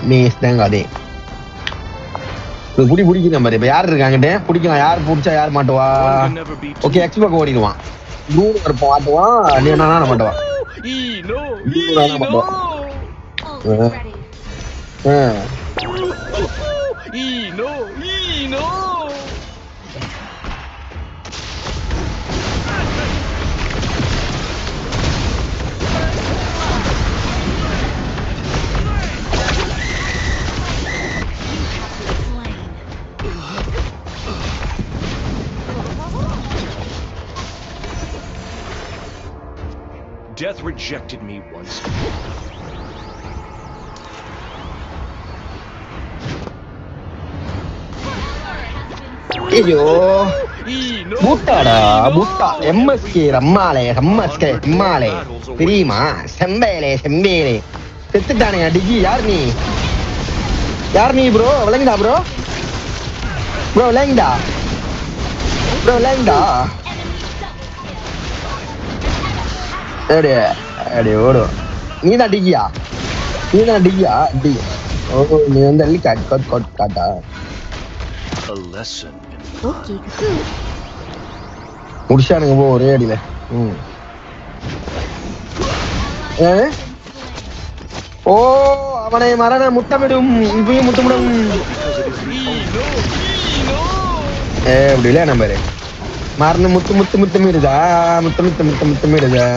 Maze தாங்க அதே பிடிக்கும் மாதிரி. இப்ப யாரு இருக்காங்கட்டு பிடிக்கலாம், யார் பிடிச்சா யார் மாட்டுவா. ஓகே எக்ஸ் பக்கம் ஓடிடுவான், நூறு இருப்பான் மாட்டுவான், நீ என்ன மாட்டுவான் மாட்டுவான். Death rejected me once. ஐயோ முட்டாடா முட்டா. எம்எஸ்கே ரம்மாலே எம்எஸ்கே ரம்மாலே தெரியுமா? செம்பேலே செம்பேலே செத்துட்டானுங்க. டிகி யார் நீ? யார் நீ ப்ரோ? விளங்குடா ப்ரோ? ப்ரோ விளங்குடா? ப்ரோ விளங்குடா? ஓடும். நீதான் டிகியா? நீதான் டிகியா? டி ஓ நீ வந்து அள்ளி காட்டா. முடிச்சானுங்க போ ஒரே அடியில. ஓ அவனை மரண முத்தமிடும், இப்பயும் முத்தமிடும். அப்படி இல்ல நம்பரு மரண முத்து முத்து முத்தமிடுதா, முத்த முத்த முத்த முத்தமிடுதா.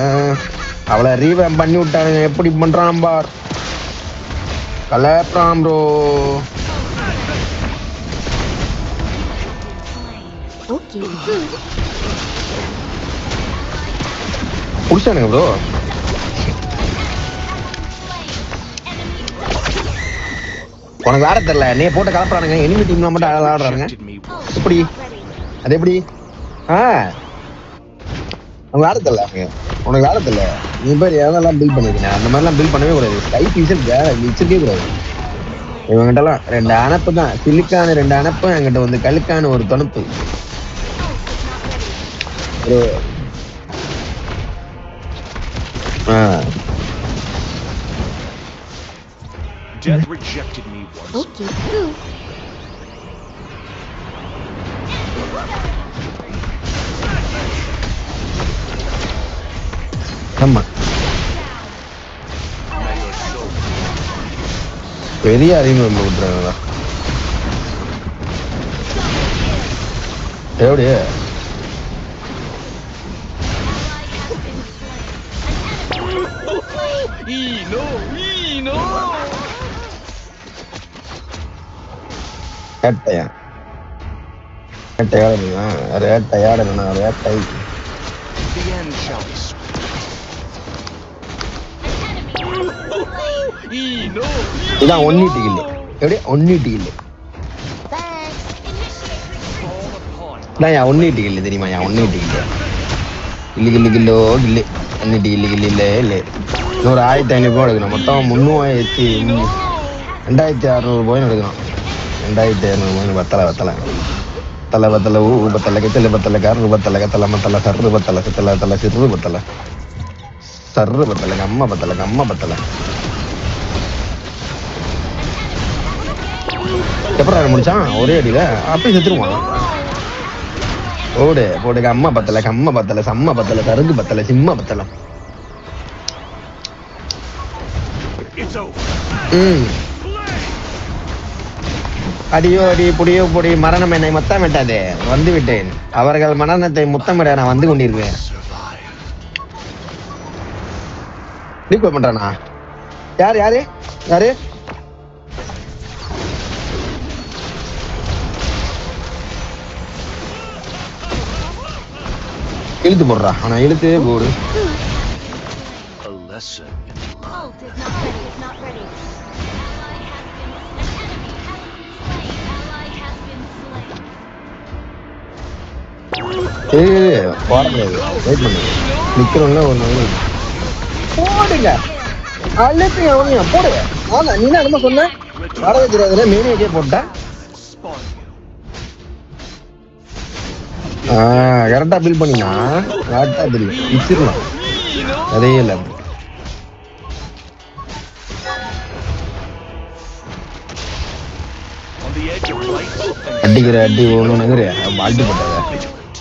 அவளை ரீவேம் பண்ணி விட்டானுங்க. எப்படி பண்றான் பார், கலப்ராம் ப்ரோ. புடிச்சானுங்க ப்ரோ. உனக்கு வேற தெரியல, நீ போட்டு கலப்புறானுங்க. எனிமி டீம்ல மட்டும் ஆடுறானுங்க. எப்படி அது எப்படி? உனக்கு வேற தெரியல, உனக்கு வேற தெரியல. நீ பேர் எதெல்லாம் பில் பண்ணிருக்கீங்க, அந்த மாதிரிலாம் பில் பண்ணவே கூடாது. ஸ்கை பீசல் வச்சிருக்கே கூடாது. இவங்கிட்டலாம் 2 அணப்பு தான், சிலிக்கான 2 அணப்பு, என்கிட்ட வந்து கழுக்கான ஒரு தொணுப்பு. Death rejected me once. ஆமா பெரிய அறிமுகம் விட்டுறாங்களா எப்படி? ரேட்டையா ரேட்டையாடுனா ரேட்டை இதான் ஒன்னிட்டு கில்லு. எப்படி ஒன்னிட்டு கில்லு தான் யா ஒன்னிட்டு கில்லு தெரியுமா? யா ஒன்னிட்டு கில்லு கில்லு கில்லு கில்லோ கில்லு ஒன்னிட்டு கில்லு கில்லு இல்லை இல்லை. இன்னொரு 1500 எடுக்கணும். மொத்தம் 2600 போயின்னு எடுக்கணும். 2500 போயின்னு பத்தலை பத்தலை பத்தலை பத்தலை ஊ பத்தலை கெத்தலை பத்தலை கரு பத்தலை கத்தலை மத்தலை சர்ரு பத்தலை சித்தலை தலை சிறு பத்தலை சர்ரு பத்தலை கம்மா பத்தலை கம்மா பத்தலை. எப்படி முடிச்சான் ஒரே அடியில? அப்படி செத்துருவான். ஓடு போடு கம்மா பத்தலை கம்மா பத்தலை சம்மா பத்தலை சருகு பத்தலை சிம்மா பத்தலை. அடியோ அடி புடியோ பொடி மரணம் என்னை முத்தமிட்டது. வந்து விட்டேன். அவர்கள் மரணத்தை முத்தமிட நான் வந்து கொண்டிருக்கேன். ரீகோல் பண்றானா? யாரு யாரு யாரு? இழுத்து போடுறா. ஆனா இழுத்து போடு. நிக்கிறோம்ல போடுங்க. அழுத்துங்க அவனையா போடுங்க. ஆனா நீ என்ன சொன்ன? வரவே தெரியாதுல மேனியக்கே போட்டேன். கரெக்டா பில் பண்ணினா கரெக்டா தெரியும். வச்சிடலாம் அதே இல்லை. edge of life and அடிக்கிற அடி ஒண்ணுங்கிற மாட்டி போட்டாங்க vigilant.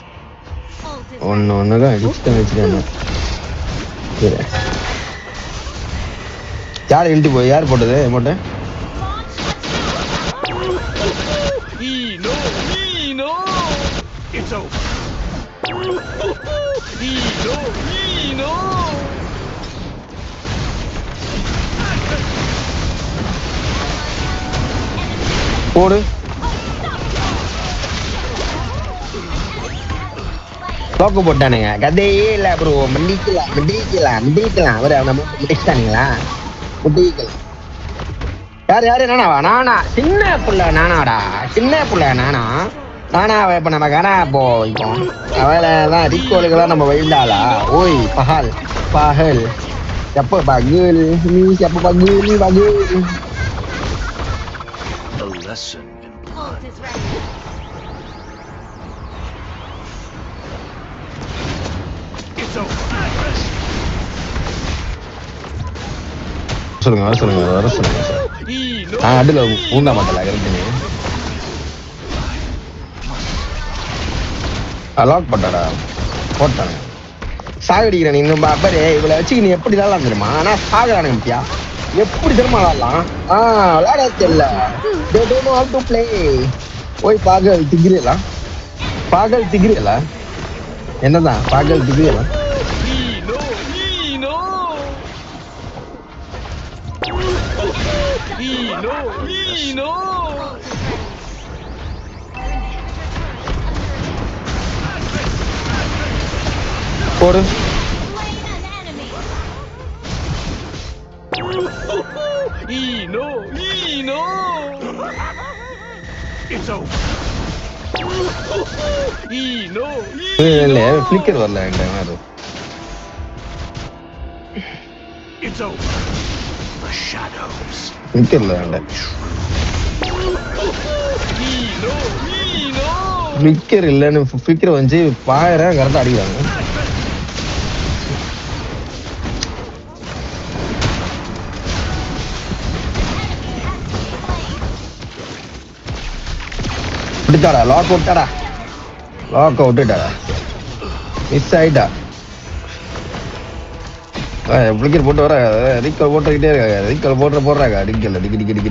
ஒண்ணுதான் அடிச்சுட்டு வச்சுக்காங்க. யார் எழுதி போய் யார் போட்டது அமௌண்ட்? It's over. போடு லோக்கு போட்டானுங்க. கதையே இல்ல ப்ரோ. மண்டிக்கலாம் அவரு நம்ம முடிச்சிட்டானுங்களா? முடிக்கலாம். யாரு நானா சின்ன புள்ள நானா இப்ப நம்ம காணா இப்போ அவளதான் ரிக்கோலுக்கெல்லாம் நம்ம வைந்தாளா? ஓய் பகல் எப்ப பகல் நீ எப்ப பகல் A lesson in blood. It's over. சொல்லுங்க வர சொல்லுங்க. அதுல பூந்தா மாட்டல இருக்குன்னு லாக் போட்டாங்க. சாகடிக்கிறேன் இன்னும் பாரு. இவளை வச்சு நீ எப்படி விளாடலாம் தெரியுமா? ஆனா சாகுறானு முக்கியா எப்படி தெரியுமா விளாடலாம்? விளாட தெரியல. They don't know how to play. ஓய் பாகல் திகிரியலாம் என்னதான் பாகல் திகிரியலாம். போடு ஃபிளிக்கர் வரல என்கிட்ட. ஃபிளிக்கர்ல வேண்டாம். ஃபிளிக்கர் இல்லன்னு ஃபிளிக்கர் வந்து பாயிரம் கரெக்டா அடிக்கிறாங்க. விட்டாடா லாக் விட்டுட்டாடா. மிஸ் ஆயிட்டா. பிளிக்கர் போட்டு வர ரீகால் போட்டுக்கிட்டே இருக்காங்க. ரீகால் போடுறாங்க. அடிக்கல டிக்கி ரீகால்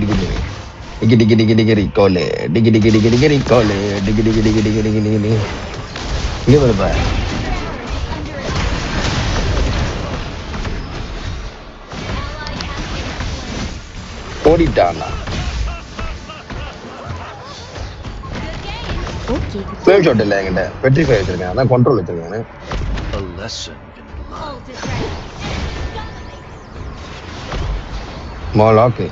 இங்க வருப்பா. ஓடிட்டான்டா. ஃப்ளேம் ஷாட் இல்ல என்கிட்ட. பெட்ரிஃபை வச்சிருக்கேன். அதான் கண்ட்ரோல் வச்சிருக்கேன். A lesson in blood. மாலாக்கு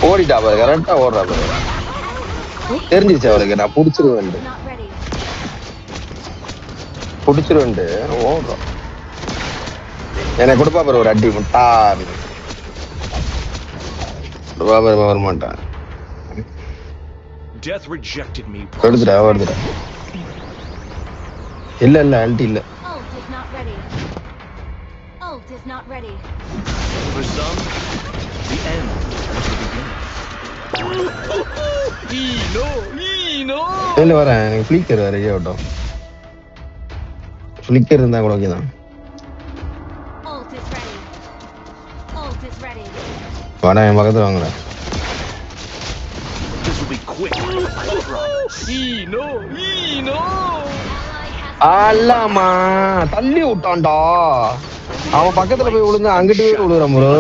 ஓடிட்டா பாரு. கரெக்டா ஓடுறா பாரு. தெரிஞ்சிச்சு அவருக்கு நான் புடிச்சிருவேன் ஓடுறோம். எனக்கு கொடுப்பா பாரு ஒரு அடி முட்டா வர மாட்டான். எடுத்துடா இல்ல அல்டி இல்ல. இல்ல வரேன். எனக்கு ஃபிளிக்கர் வேற ஆகட்டும். ஃபிளிக்கர் இருந்தா கூட ஓகே தான். வரேன் என் பக்கத்துல வாங்குறேன். அல்லாமா தள்ளி விட்டான்டா. அவன் பக்கத்துல போய் விழுந்து அங்கிட்டு விழுறான் ப்ரோ.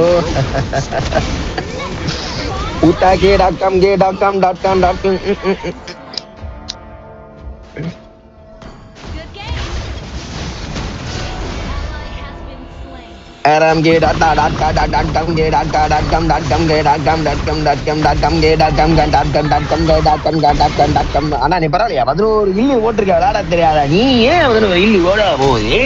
ஊட்டா கே.com அண்ணா நீ பரவாயில்லையா 11 இல்லி ஓட்டிருக்க விளையாட தெரியாதா நீ ஏன் 11 இல்லி ஓட போகுது